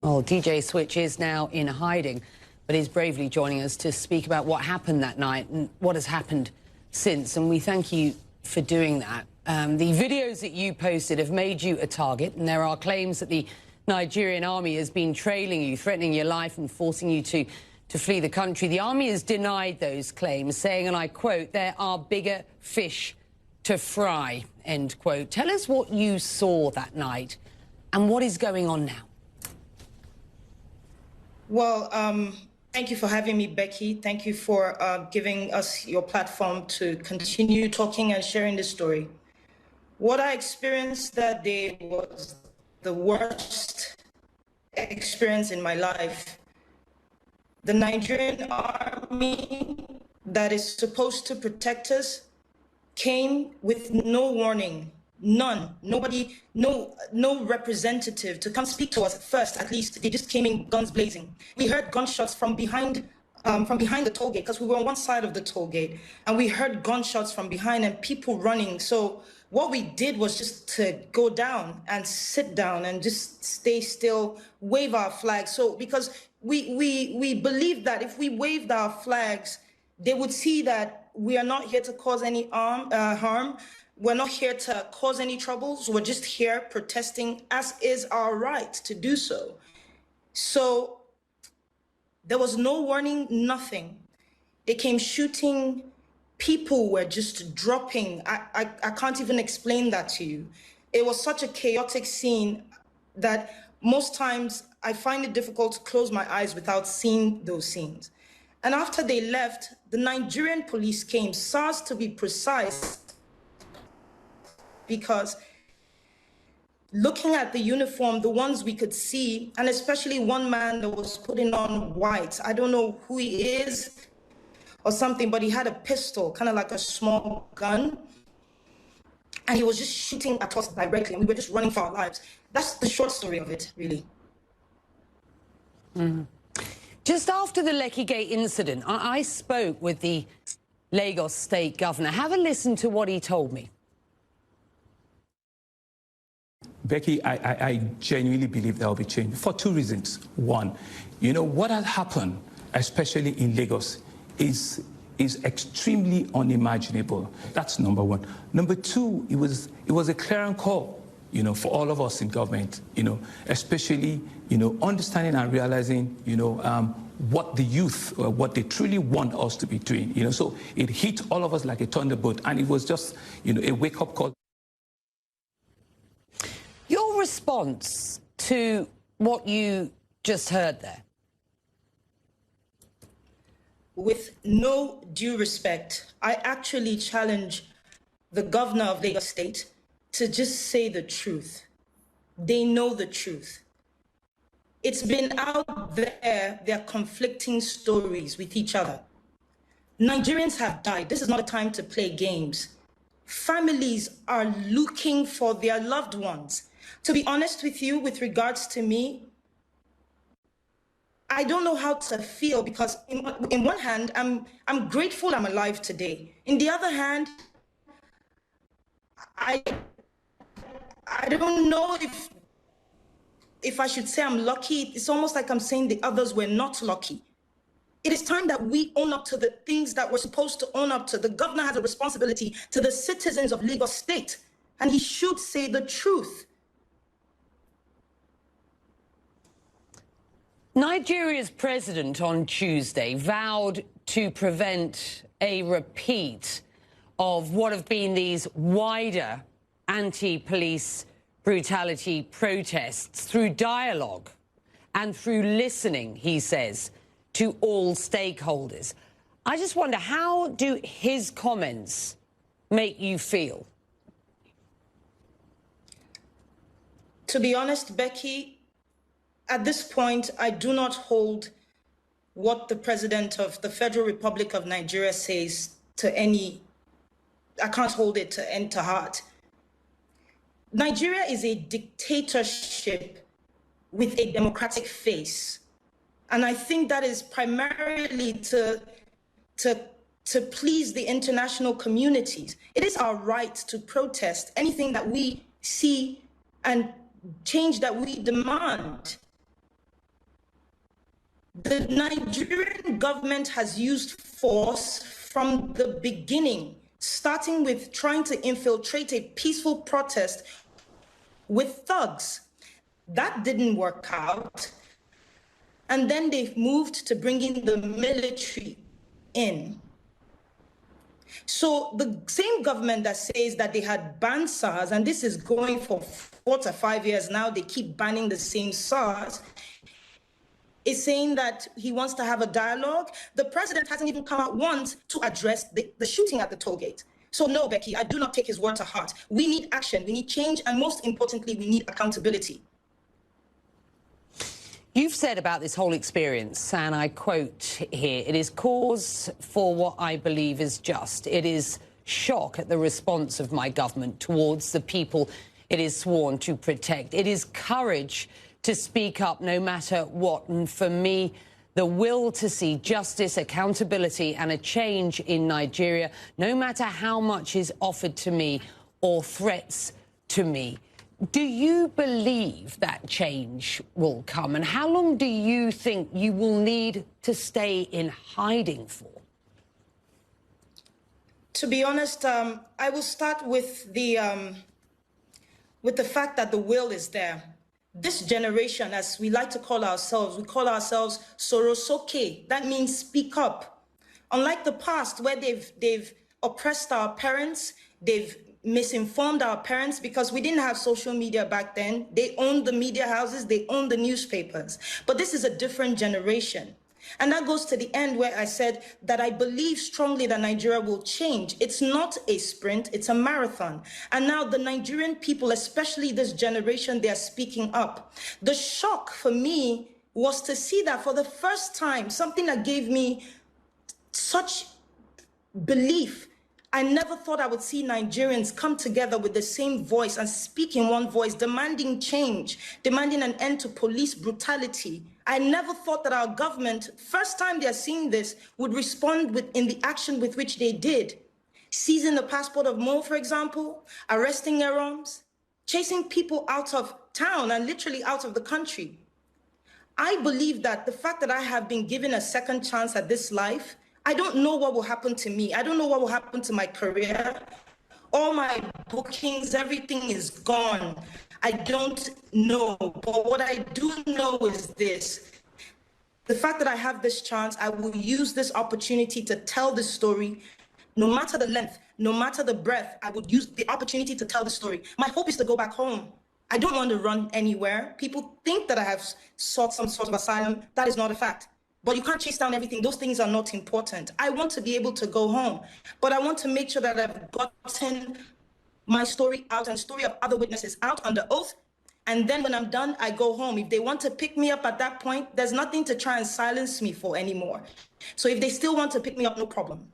Well, DJ Switch is now in hiding, but is bravely joining us to speak about what happened that night and what has happened since. And we thank you for doing that. The videos that you posted have made you a target, and there are claims that the Nigerian army has been trailing you, threatening your life and forcing you to flee the country. The army has denied those claims, saying, and I quote, "There are bigger fish to fry," end quote. Tell us what you saw that night and what is going on now. Well, thank you for having me, Becky. Thank you for giving us your platform to continue talking and sharing this story. What I experienced that day was the worst experience in my life. The Nigerian army that is supposed to protect us came with no warning. None, nobody, no representative to come speak to us first. At least they just came in guns blazing. We heard gunshots from behind the toll gate, because we were on one side of the toll gate, and we heard gunshots from behind and people running. So what we did was just to go down and sit down and just stay still, wave our flags. So because we believed that if we waved our flags, they would see that we are not here to cause any harm. We're not here to cause any troubles. We're just here protesting, as is our right to do so. So there was no warning, nothing. They came shooting. People were just dropping. I can't even explain that to you. It was such a chaotic scene that most times I find it difficult to close my eyes without seeing those scenes. And after they left, the Nigerian police came, SARS to be precise, because looking at the uniform, the ones we could see, and especially one man that was putting on white, I don't know who he is or something, but he had a pistol, kind of like a small gun, and he was just shooting at us directly, and we were just running for our lives. That's the short story of it, really. Just after the Lekki Gate incident, I spoke with the Lagos state governor. Have a listen to what he told me. Becky, I genuinely believe there will be change for two reasons. One, you know, what has happened, especially in Lagos, is extremely unimaginable. That's number one. Number two, it was a clarion call, you know, for all of us in government, you know, especially, you know, understanding and realizing, you know, what the youth, what they truly want us to be doing, you know. So it hit all of us like a thunderbolt, and it was just, you know, a wake-up call. Your response to what you just heard there? With no due respect, I actually challenge the governor of Lagos State to just say the truth. They know the truth. It's been out there, they're conflicting stories with each other. Nigerians have died. This is not a time to play games. Families are looking for their loved ones. To be honest with you, with regards to me, I don't know how to feel, because in one hand, I'm grateful I'm alive today. In the other hand, I don't know if I should say I'm lucky. It's almost like I'm saying the others were not lucky. It is time that we own up to the things that we're supposed to own up to. The governor has a responsibility to the citizens of Lagos State, and he should say the truth. Nigeria's president on Tuesday vowed to prevent a repeat of what have been these wider anti-police brutality protests through dialogue and through listening, he says, to all stakeholders. I just wonder, how do his comments make you feel? To be honest, Becky, at this point, I do not hold what the president of the Federal Republic of Nigeria says to any, I can't hold it to heart. Nigeria is a dictatorship with a democratic face. And I think that is primarily to please the international communities. It is our right to protest anything that we see and change that we demand. The Nigerian government has used force from the beginning, starting with trying to infiltrate a peaceful protest with thugs. That didn't work out. And then they've moved to bringing the military in. So the same government that says that they had banned SARS, and this is going for 4 to 5 years now, they keep banning the same SARS, is saying that he wants to have a dialogue. The president hasn't even come out once to address the shooting at the toll gate. So no, Becky, I do not take his word to heart. We need action, we need change, and most importantly, we need accountability. You've said about this whole experience, and I quote here, "It is cause for what I believe is just. It is shock at the response of my government towards the people it is sworn to protect. It is courage to speak up no matter what. And for me, the will to see justice, accountability and a change in Nigeria, no matter how much is offered to me or threats to me." Do you believe that change will come? And how long do you think you will need to stay in hiding for? To be honest, I will start with the fact that the will is there. This generation, as we like to call ourselves, we call ourselves Sorosoke. That means speak up. Unlike the past, where they've oppressed our parents, they've misinformed our parents because we didn't have social media back then. They owned the media houses, they owned the newspapers. But this is a different generation. And that goes to the end where I said that I believe strongly that Nigeria will change. It's not a sprint, it's a marathon. And now the Nigerian people, especially this generation, they are speaking up. The shock for me was to see that for the first time, something that gave me such belief. I never thought I would see Nigerians come together with the same voice and speak in one voice, demanding change, demanding an end to police brutality. I never thought that our government, first time they're seeing this, would respond in the action with which they did. Seizing the passport of Mo, for example, arresting Yeroms, chasing people out of town and literally out of the country. I believe that the fact that I have been given a second chance at this life, I don't know what will happen to me. I don't know what will happen to my career. All my bookings, everything is gone. I don't know. But what I do know is this. The fact that I have this chance, I will use this opportunity to tell this story. No matter the length, no matter the breadth, I would use the opportunity to tell the story. My hope is to go back home. I don't want to run anywhere. People think that I have sought some sort of asylum. That is not a fact. But you can't chase down everything. Those things are not important. I want to be able to go home, but I want to make sure that I've gotten my story out and story of other witnesses out under oath. And then when I'm done, I go home. If they want to pick me up at that point, there's nothing to try and silence me for anymore. So if they still want to pick me up, no problem.